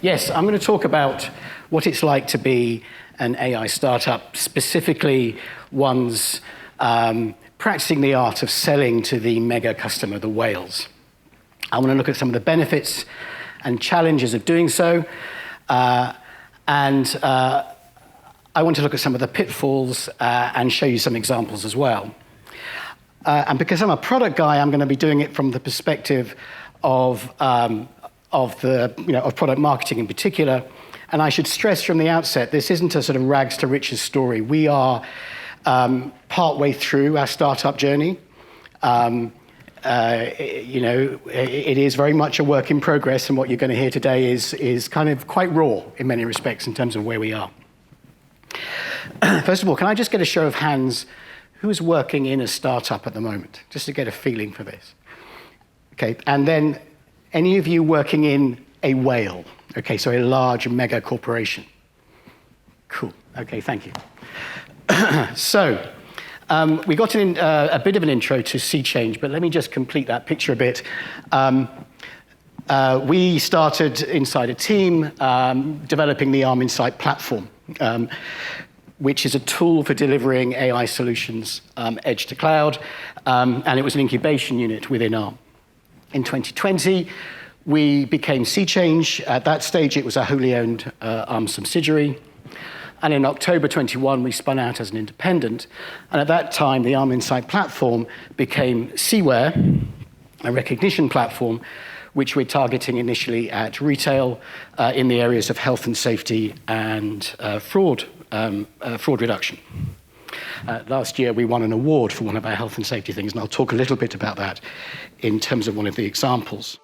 Yes, I'm going to talk about what it's like to be an AI startup, specifically ones practicing the art of selling to the mega customer, the whales. I want to look at some of the benefits and challenges of doing so, and I want to look at some of the pitfalls and show you some examples as well. And because I'm a product guy, I'm going to be doing it from the perspective of product marketing in particular. And I should stress from the outset, this isn't a sort of rags to riches story. We are partway through our startup journey. It is very much a work in progress, and what you're going to hear today is kind of quite raw in many respects in terms of where we are. First of all, can I just get a show of hands? Who's working in a startup at the moment? Just to get a feeling for this. Okay, and then any of you working in a whale? Okay, so a large mega corporation. Cool, okay, thank you. So, we got a bit of an intro to SeeChange, but let me just complete that picture a bit. We started inside a team developing the Arm Insight platform, which is a tool for delivering AI solutions edge to cloud, and it was an incubation unit within Arm. In 2020, we became SeeChange. At that stage, it was a wholly owned Arm subsidiary. And in October 21, we spun out as an independent. And at that time, the Arm Insight platform became SeeWare, a recognition platform, which we're targeting initially at retail in the areas of health and safety and fraud reduction. Last year, we won an award for one of our health and safety things, and I'll talk a little bit about that in terms of one of the examples.